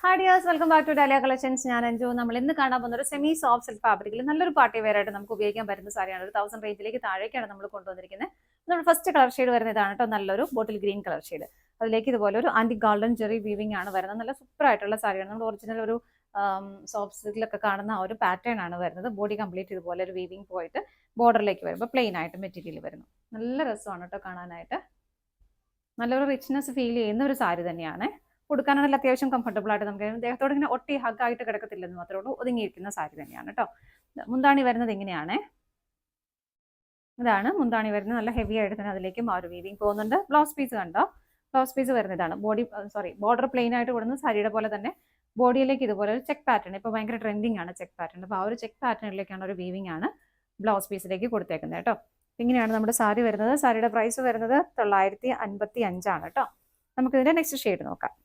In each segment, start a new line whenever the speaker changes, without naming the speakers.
Hi dears, welcome back to Dahlia collections. ഞാൻ അഞ്ജു. നമ്മൾ ഇന്ന് കാണാൻ പോകുന്ന ഒരു സെമി സോഫ്റ്റ് സിൽക്ക് ഫാബ്രിക്കിൽ നല്ലൊരു പാർട്ടി വെയർ ആയിട്ട് നമുക്ക് ഉപയോഗിക്കാൻ പറ്റുന്ന സാരിയാണ്. ഒരു 1000 റേഞ്ചിലേക്ക് താഴേക്കാണ് നമ്മൾ കൊണ്ടുവന്നിരിക്കുന്നത്. നമ്മൾ ഫസ്റ്റ് കളർ ഷെയ്ഡ് വരുന്ന ഇതാണ് കേട്ടോ, നല്ലൊരു ബോട്ടിൽ ഗ്രീൻ കളർ ഷെയ്ഡ്. അതിലേക്ക് ഇതുപോലെ ഒരു ആന്റി ഗോൾഡൻ ജെറി വീവിംഗ് ആണ് വരുന്നത്. നല്ല സൂപ്പർ ആയിട്ടുള്ള സാരിയാണ്. നമ്മൾ ഒറിജിനൽ ഒരു സോഫ്റ്റ് സിൽക്കിലൊക്കെ കാണുന്ന ആ ഒരു പാറ്റേൺ ആണ് വരുന്നത്. ബോഡി കംപ്ലീറ്റ് ഇതുപോലെ ഒരു വീവിംഗ് പോയിട്ട് ബോർഡറിലേക്ക് വരുമ്പോൾ പ്ലെയിൻ ആയിട്ട് മെറ്റീരിയൽ വരുന്നു. നല്ല രസമാണ് കേട്ടോ കാണാനായിട്ട്. നല്ലൊരു റിച്ച്നെസ് ഫീൽ ചെയ്യുന്ന ഒരു സാരി തന്നെയാണ്. കൊടുക്കാനാണെങ്കിൽ അത്യാവശ്യം കംഫർട്ടബിൾ ആയിട്ട് നമുക്ക് ദേഹത്തോട് ഇങ്ങനെ ഒട്ടി ഹഗ്ഗായിട്ട് കിടക്കത്തില്ലെന്ന് മാത്രമേ ഉള്ളൂ. ഒതുങ്ങിയിരിക്കുന്ന സാരി തന്നെയാണ് കേട്ടോ. മുന്താണി വരുന്നത് ഇങ്ങനെയാണ്. ഇതാണ് മുന്താണി വരുന്നത്. നല്ല ഹെവി ആയിട്ട് തന്നെ അതിലേക്കും ആ ഒരു വീവിങ് പോകുന്നുണ്ട്. ബ്ലൗസ് പീസ് കണ്ടോ? ബ്ലൗസ് പീസ് വരുന്നത് ഇതാണ്. ബോർഡർ പ്ലെയിൻ ആയിട്ട് കൊടുക്കുന്ന സാരിയുടെ പോലെ തന്നെ ബോഡിയിലേക്ക് ഇതുപോലെ ഒരു ചെക്ക് പാറ്റേൺ. ഇപ്പോൾ ഭയങ്കര ട്രെൻഡിങ് ആണ് ചെക്ക് പാറ്റേൺ. അപ്പോൾ ആ ഒരു ചെക്ക് പാറ്റേണിലേക്കാണ് ഒരു വീവിങ് ആണ് ബ്ലൗസ് പീസിലേക്ക് കൊടുത്തേക്കുന്നത് കേട്ടോ. ഇങ്ങനെയാണ് നമ്മുടെ സാരി വരുന്നത്. സാരിയുടെ പ്രൈസ് വരുന്നത് 955 ആണ് കേട്ടോ. നമുക്കിതിന്റെ നെക്സ്റ്റ് ഷെയ്ഡ് നോക്കാം.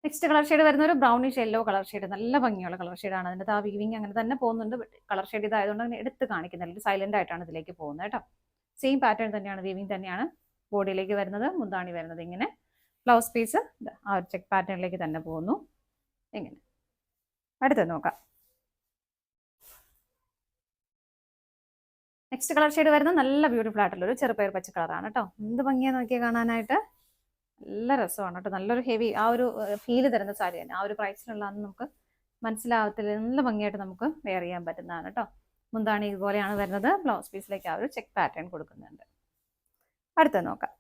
നെക്സ്റ്റ് കളർ ഷെയ്ഡ് വരുന്ന ഒരു ബ്രൗണിഷ് യെല്ലോ കളർ ഷെയ്ഡ്. നല്ല ഭംഗിയുള്ള കളർ ഷെയ്ഡാണ്. അതിൻ്റെ ആ വീവിങ് അങ്ങനെ തന്നെ പോകുന്നുണ്ട്. കളർ ഷെയ്ഡ് ഇതായതുകൊണ്ട് അങ്ങനെ എടുത്ത് കാണിക്കുന്നില്ല. സൈലന്റ് ആയിട്ടാണ് ഇതിലേക്ക് പോകുന്നത് കേട്ടോ. സെയിം പാറ്റേൺ തന്നെയാണ്, വീവിങ് തന്നെയാണ്. ബോഡിയിലേക്ക് വരുന്നത്, മുന്താണി വരുന്നത് ഇങ്ങനെ. ബ്ലൗസ് പീസ് ആ ഒരു ചെക്ക് പാറ്റേണിലേക്ക് തന്നെ പോകുന്നു. ഇങ്ങനെ അടുത്ത് നോക്കാം. നെക്സ്റ്റ് കളർ ഷെയ്ഡ് വരുന്നത് നല്ല ബ്യൂട്ടിഫുൾ ആയിട്ടുള്ള ഒരു ചെറുപയർ പച്ച കളറാണ് കേട്ടോ. എന്ത് ഭംഗിയാണ് നോക്കിയാൽ കാണാനായിട്ട്. നല്ല രസമാണ് കേട്ടോ. നല്ലൊരു ഹെവി ആ ഒരു ഫീല് തരുന്ന സാരി തന്നെ. ആ ഒരു പ്രൈസിലുള്ളതെന്ന് നമുക്ക് മനസ്സിലാവത്തില്ല. നല്ല ഭംഗിയായിട്ട് നമുക്ക് വെയർ ചെയ്യാൻ പറ്റുന്നതാണ് കേട്ടോ. മുന്താണി ഇതുപോലെയാണ് വരുന്നത്. ബ്ലൗസ് പീസിലേക്ക് ആ ഒരു ചെക്ക് പാറ്റേൺ കൊടുക്കുന്നുണ്ട്. അടുത്തത് നോക്കാം.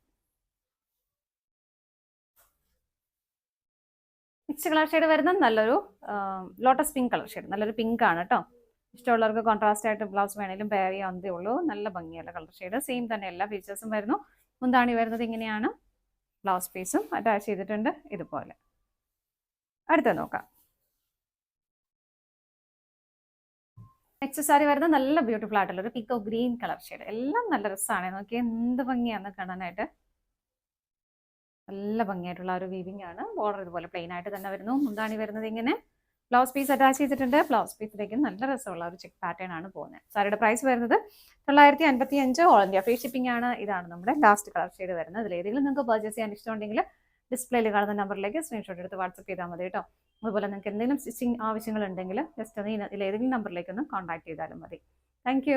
നെക്സ്റ്റ് കളർ ഷെയ്ഡ് വരുന്നത് നല്ലൊരു ലോട്ടസ് പിങ്ക് കളർ ഷെയ്ഡ്. നല്ലൊരു പിങ്ക് ആണ് കേട്ടോ. ഇഷ്ടമുള്ളവർക്ക് കോൺട്രാസ്റ്റ് ആയിട്ട് ബ്ലൗസ് വേണേലും പെയർ ചെയ്യാവുന്നതേ ഉള്ളൂ. നല്ല ഭംഗിയുള്ള കളർ ഷെയ്ഡ്. സെയിം തന്നെ എല്ലാ ഫീച്ചേഴ്സും വരുന്നു. മുന്താണി വരുന്നത് ഇങ്ങനെയാണ്. ബ്ലൗസ് പീസും അറ്റാച്ച് ചെയ്തിട്ടുണ്ട് ഇതുപോലെ. അടുത്തത് നോക്കാം. നെക്സ്റ്റ് സാരി വരുന്നത് നല്ല ബ്യൂട്ടിഫുൾ ആയിട്ടുള്ള ഒരു പീക്കോ ഗ്രീൻ കളർ ഷെയ്ഡ്. എല്ലാം നല്ല രസമാണ്. നോക്കിയാൽ എന്ത് ഭംഗിയാണെന്ന് കാണാനായിട്ട്. നല്ല ഭംഗിയായിട്ടുള്ള ഒരു വീവിംഗ് ആണ്. ബോർഡർ ഇതുപോലെ പ്ലെയിൻ ആയിട്ട് തന്നെ വരുന്നു. മുന്താണി വരുന്നത് ഇങ്ങനെ. ബ്ലൗസ് പീസ് അറ്റാച്ച് ചെയ്തിട്ടുണ്ട്. ബ്ലൗസ് പീസിലേക്ക് നല്ല രസമുള്ള ഒരു ചെക്ക് പാറ്റേൺ ആണ് പോകുന്നത്. സാരിയുടെ പ്രൈസ് വരുന്നത് 955. ഓൾ ഇന്ത്യ ഫ്രീ ഷിപ്പിംഗ് ആണ്. ഇതാണ് നമ്മുടെ ലാസ്റ്റ് കളർ ഷെയ്ഡ് വരുന്നത്. ഇതിൽ ഏതെങ്കിലും നിങ്ങൾക്ക് പർച്ചേസ് ചെയ്യാൻ ഇഷ്ടമുണ്ടെങ്കിൽ ഡിസ്പ്ലേയിൽ കാണുന്ന നമ്പറിലേക്ക് സ്ക്രീൻഷോട്ട് എടുത്ത് വാട്സപ്പ് ചെയ്താൽ മതി കേട്ടോ. അതുപോലെ നിങ്ങൾക്ക് എന്തെങ്കിലും സ്റ്റിച്ചിങ് ആവശ്യങ്ങളുണ്ടെങ്കിൽ ജസ്റ്റ് ഒന്ന് ഇതിലേതെങ്കിലും നമ്പറിലേക്ക് ഒന്ന് കോൺടാക്ട് ചെയ്താലും മതി. താങ്ക്